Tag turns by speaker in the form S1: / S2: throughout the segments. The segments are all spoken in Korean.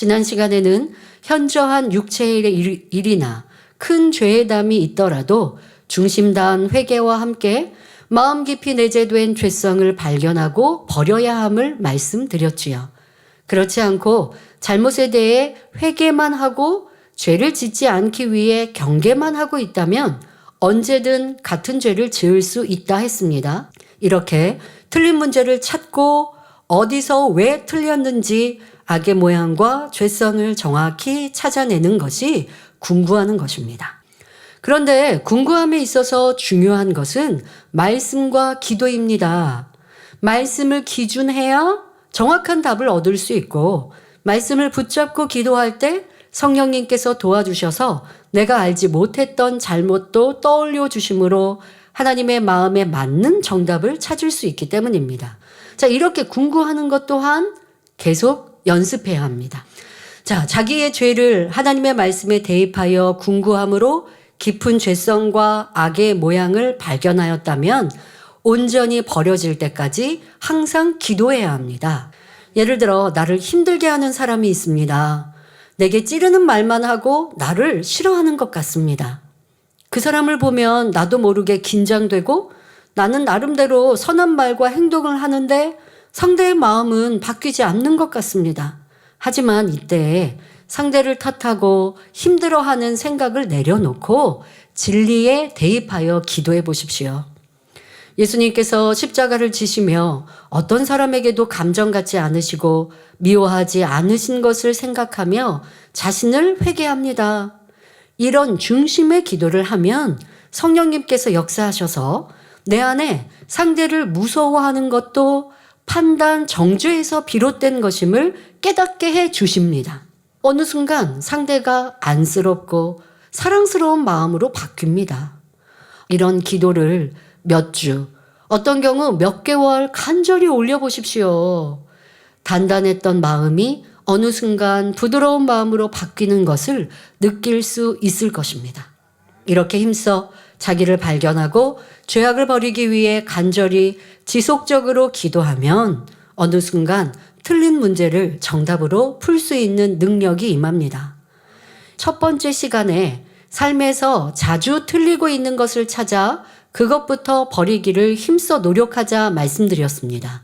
S1: 지난 시간에는 현저한 육체의 일이나 큰 죄의 담이 있더라도 중심 다한 회개와 함께 마음 깊이 내재된 죄성을 발견하고 버려야 함을 말씀드렸지요. 그렇지 않고 잘못에 대해 회개만 하고 죄를 짓지 않기 위해 경계만 하고 있다면 언제든 같은 죄를 지을 수 있다 했습니다. 이렇게 틀린 문제를 찾고 어디서 왜 틀렸는지 악의 모양과 죄성을 정확히 찾아내는 것이 궁구하는 것입니다. 그런데 궁구함에 있어서 중요한 것은 말씀과 기도입니다. 말씀을 기준해야 정확한 답을 얻을 수 있고 말씀을 붙잡고 기도할 때 성령님께서 도와주셔서 내가 알지 못했던 잘못도 떠올려 주심으로 하나님의 마음에 맞는 정답을 찾을 수 있기 때문입니다. 자, 이렇게 궁구하는 것 또한 계속 연습해야 합니다. 자, 자기의 죄를 하나님의 말씀에 대입하여 궁구함으로 깊은 죄성과 악의 모양을 발견하였다면 온전히 버려질 때까지 항상 기도해야 합니다. 예를 들어 나를 힘들게 하는 사람이 있습니다. 내게 찌르는 말만 하고 나를 싫어하는 것 같습니다. 그 사람을 보면 나도 모르게 긴장되고 나는 나름대로 선한 말과 행동을 하는데 상대의 마음은 바뀌지 않는 것 같습니다. 하지만 이때 상대를 탓하고 힘들어하는 생각을 내려놓고 진리에 대입하여 기도해 보십시오. 예수님께서 십자가를 지시며 어떤 사람에게도 감정 갖지 않으시고 미워하지 않으신 것을 생각하며 자신을 회개합니다. 이런 중심의 기도를 하면 성령님께서 역사하셔서 내 안에 상대를 무서워하는 것도 판단, 정죄에서 비롯된 것임을 깨닫게 해 주십니다. 어느 순간 상대가 안쓰럽고 사랑스러운 마음으로 바뀝니다. 이런 기도를 몇 주, 어떤 경우 몇 개월 간절히 올려보십시오. 단단했던 마음이 어느 순간 부드러운 마음으로 바뀌는 것을 느낄 수 있을 것입니다. 이렇게 힘써 자기를 발견하고 죄악을 버리기 위해 간절히 지속적으로 기도하면 어느 순간 틀린 문제를 정답으로 풀 수 있는 능력이 임합니다. 첫 번째 시간에 삶에서 자주 틀리고 있는 것을 찾아 그것부터 버리기를 힘써 노력하자 말씀드렸습니다.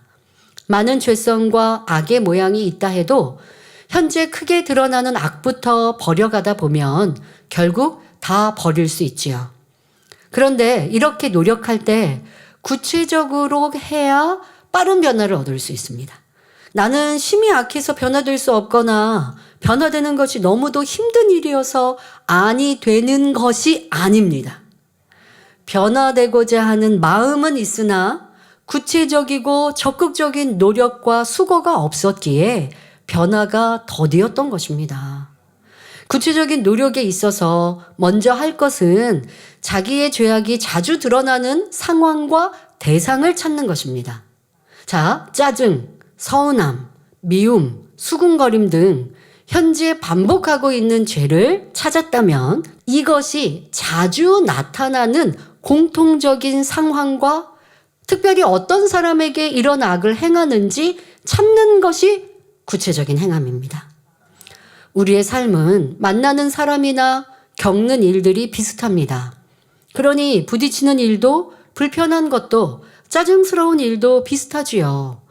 S1: 많은 죄성과 악의 모양이 있다 해도 현재 크게 드러나는 악부터 버려가다 보면 결국 다 버릴 수 있지요. 그런데 이렇게 노력할 때 구체적으로 해야 빠른 변화를 얻을 수 있습니다. 나는 심히 악해서 변화될 수 없거나 변화되는 것이 너무도 힘든 일이어서 아니 되는 것이 아닙니다. 변화되고자 하는 마음은 있으나 구체적이고 적극적인 노력과 수고가 없었기에 변화가 더디었던 것입니다. 구체적인 노력에 있어서 먼저 할 것은 자기의 죄악이 자주 드러나는 상황과 대상을 찾는 것입니다. 자, 짜증, 서운함, 미움, 수군거림 등 현재 반복하고 있는 죄를 찾았다면 이것이 자주 나타나는 공통적인 상황과 특별히 어떤 사람에게 이런 악을 행하는지 찾는 것이 구체적인 행함입니다. 우리의 삶은 만나는 사람이나 겪는 일들이 비슷합니다. 그러니 부딪히는 일도 불편한 것도 짜증스러운 일도 비슷하지요.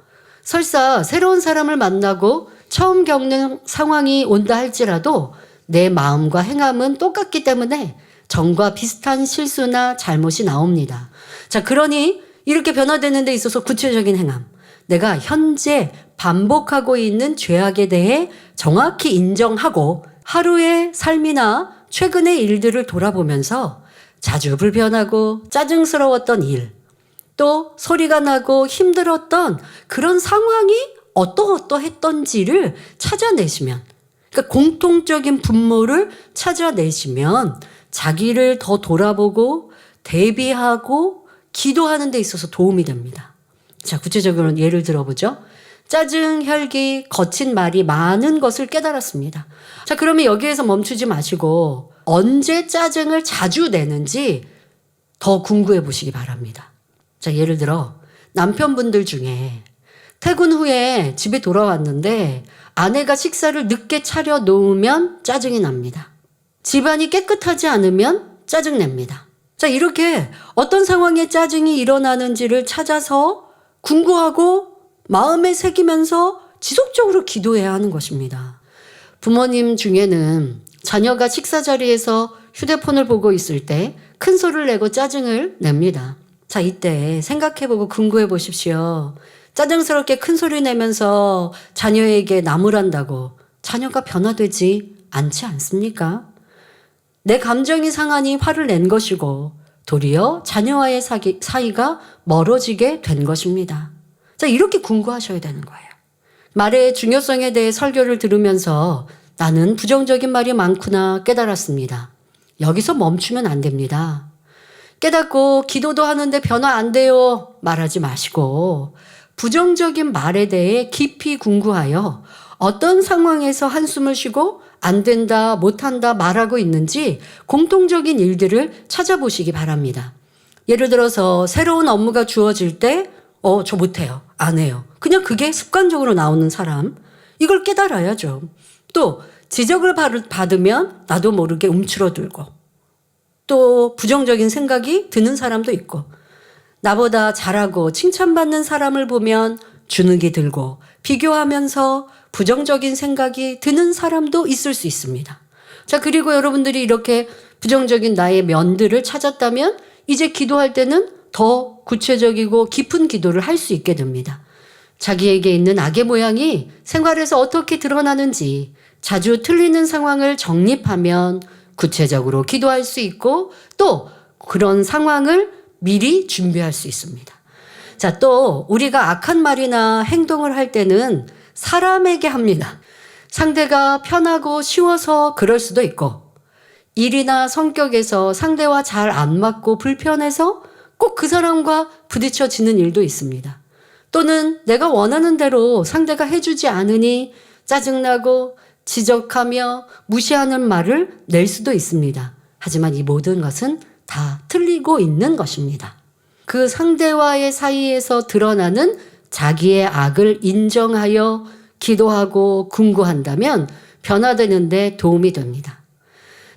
S1: 설사 새로운 사람을 만나고 처음 겪는 상황이 온다 할지라도 내 마음과 행함은 똑같기 때문에 전과 비슷한 실수나 잘못이 나옵니다. 자, 그러니 이렇게 변화되는 데 있어서 구체적인 행함. 내가 현재 반복하고 있는 죄악에 대해 정확히 인정하고 하루의 삶이나 최근의 일들을 돌아보면서 자주 불편하고 짜증스러웠던 일, 또 소리가 나고 힘들었던 그런 상황이 어떠했던지를 찾아내시면, 그러니까 공통적인 분모를 찾아내시면 자기를 더 돌아보고 대비하고 기도하는 데 있어서 도움이 됩니다. 자, 구체적으로 예를 들어보죠. 짜증, 혈기, 거친 말이 많은 것을 깨달았습니다. 자, 그러면 여기에서 멈추지 마시고 언제 짜증을 자주 내는지 더 궁구해 보시기 바랍니다. 자, 예를 들어 남편분들 중에 퇴근 후에 집에 돌아왔는데 아내가 식사를 늦게 차려 놓으면 짜증이 납니다. 집안이 깨끗하지 않으면 짜증냅니다. 자, 이렇게 어떤 상황에 짜증이 일어나는지를 찾아서 궁구하고 마음에 새기면서 지속적으로 기도해야 하는 것입니다. 부모님 중에는 자녀가 식사 자리에서 휴대폰을 보고 있을 때 큰 소리를 내고 짜증을 냅니다. 자, 이때 생각해보고 궁구해 보십시오. 짜증스럽게 큰 소리 내면서 자녀에게 나무란다고 자녀가 변화되지 않지 않습니까? 내 감정이 상하니 화를 낸 것이고 도리어 자녀와의 사이가 멀어지게 된 것입니다. 자, 이렇게 궁구하셔야 되는 거예요. 말의 중요성에 대해 설교를 들으면서 나는 부정적인 말이 많구나 깨달았습니다. 여기서 멈추면 안 됩니다. 깨닫고 기도도 하는데 변화 안 돼요 말하지 마시고 부정적인 말에 대해 깊이 궁구하여 어떤 상황에서 한숨을 쉬고 안 된다, 못한다 말하고 있는지 공통적인 일들을 찾아보시기 바랍니다. 예를 들어서 새로운 업무가 주어질 때 저 못해요. 안 해요. 그냥 그게 습관적으로 나오는 사람. 이걸 깨달아야죠. 또 지적을 받으면 나도 모르게 움츠러들고 또 부정적인 생각이 드는 사람도 있고 나보다 잘하고 칭찬받는 사람을 보면 주눅이 들고 비교하면서 부정적인 생각이 드는 사람도 있을 수 있습니다. 자, 그리고 여러분들이 이렇게 부정적인 나의 면들을 찾았다면 이제 기도할 때는 더 구체적이고 깊은 기도를 할 수 있게 됩니다. 자기에게 있는 악의 모양이 생활에서 어떻게 드러나는지 자주 틀리는 상황을 정립하면 구체적으로 기도할 수 있고 또 그런 상황을 미리 준비할 수 있습니다. 자, 또 우리가 악한 말이나 행동을 할 때는 사람에게 합니다. 상대가 편하고 쉬워서 그럴 수도 있고 일이나 성격에서 상대와 잘 안 맞고 불편해서 꼭 그 사람과 부딪혀지는 일도 있습니다. 또는 내가 원하는 대로 상대가 해주지 않으니 짜증나고 지적하며 무시하는 말을 낼 수도 있습니다. 하지만 이 모든 것은 다 틀리고 있는 것입니다. 그 상대와의 사이에서 드러나는 자기의 악을 인정하여 기도하고 궁구한다면 변화되는데 도움이 됩니다.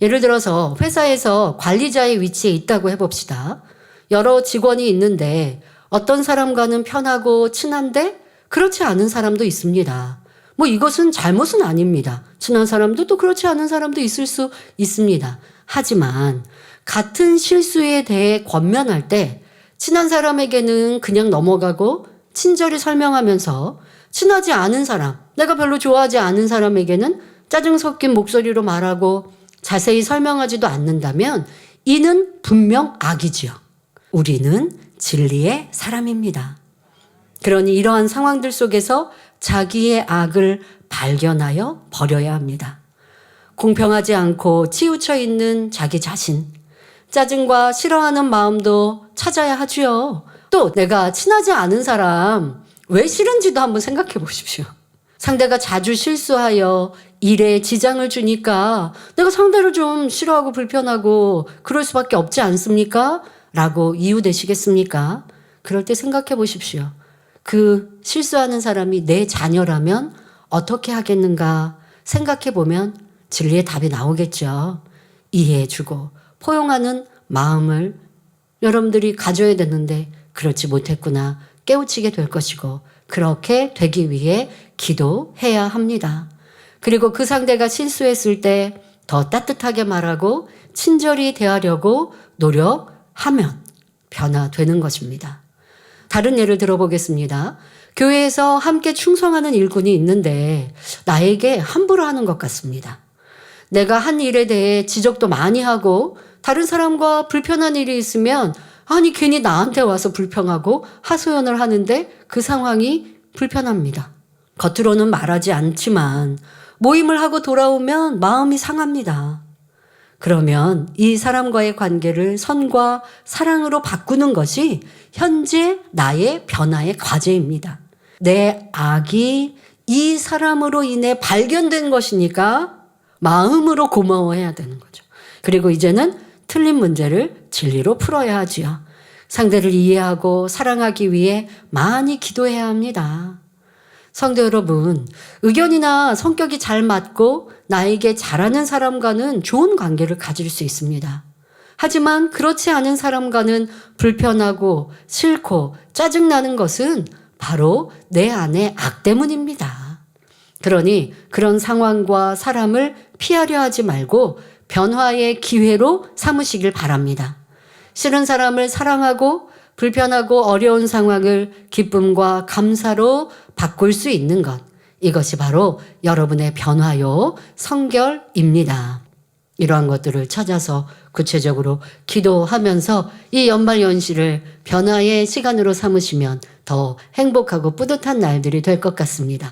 S1: 예를 들어서 회사에서 관리자의 위치에 있다고 해봅시다. 여러 직원이 있는데 어떤 사람과는 편하고 친한데 그렇지 않은 사람도 있습니다. 이것은 잘못은 아닙니다. 친한 사람도 또 그렇지 않은 사람도 있을 수 있습니다. 하지만 같은 실수에 대해 권면할 때 친한 사람에게는 그냥 넘어가고 친절히 설명하면서 친하지 않은 사람, 내가 별로 좋아하지 않은 사람에게는 짜증 섞인 목소리로 말하고 자세히 설명하지도 않는다면 이는 분명 악이지요. 우리는 진리의 사람입니다. 그러니 이러한 상황들 속에서 자기의 악을 발견하여 버려야 합니다. 공평하지 않고 치우쳐 있는 자기 자신, 짜증과 싫어하는 마음도 찾아야 하지요. 또 내가 친하지 않은 사람 왜 싫은지도 한번 생각해 보십시오. 상대가 자주 실수하여 일에 지장을 주니까 내가 상대를 좀 싫어하고 불편하고 그럴 수밖에 없지 않습니까? 라고 이유되시겠습니까? 그럴 때 생각해 보십시오. 그 실수하는 사람이 내 자녀라면 어떻게 하겠는가 생각해 보면 진리의 답이 나오겠죠. 이해해주고 포용하는 마음을 여러분들이 가져야 되는데 그렇지 못했구나 깨우치게 될 것이고 그렇게 되기 위해 기도해야 합니다. 그리고 그 상대가 실수했을 때 더 따뜻하게 말하고 친절히 대하려고 노력하면 변화되는 것입니다. 다른 예를 들어보겠습니다. 교회에서 함께 충성하는 일꾼이 있는데 나에게 함부로 하는 것 같습니다. 내가 한 일에 대해 지적도 많이 하고 다른 사람과 불편한 일이 있으면 아니 괜히 나한테 와서 불평하고 하소연을 하는데 그 상황이 불편합니다. 겉으로는 말하지 않지만 모임을 하고 돌아오면 마음이 상합니다. 그러면 이 사람과의 관계를 선과 사랑으로 바꾸는 것이 현재 나의 변화의 과제입니다. 내 악이 이 사람으로 인해 발견된 것이니까 마음으로 고마워해야 되는 거죠. 그리고 이제는 틀린 문제를 진리로 풀어야 하지요. 상대를 이해하고 사랑하기 위해 많이 기도해야 합니다. 성도 여러분, 의견이나 성격이 잘 맞고 나에게 잘하는 사람과는 좋은 관계를 가질 수 있습니다. 하지만 그렇지 않은 사람과는 불편하고 싫고 짜증나는 것은 바로 내 안의 악 때문입니다. 그러니 그런 상황과 사람을 피하려 하지 말고 변화의 기회로 삼으시길 바랍니다. 싫은 사람을 사랑하고 불편하고 어려운 상황을 기쁨과 감사로 바꿀 수 있는 것, 이것이 바로 여러분의 변화요 성결입니다. 이러한 것들을 찾아서 구체적으로 기도하면서 이 연말연시를 변화의 시간으로 삼으시면 더 행복하고 뿌듯한 날들이 될 것 같습니다.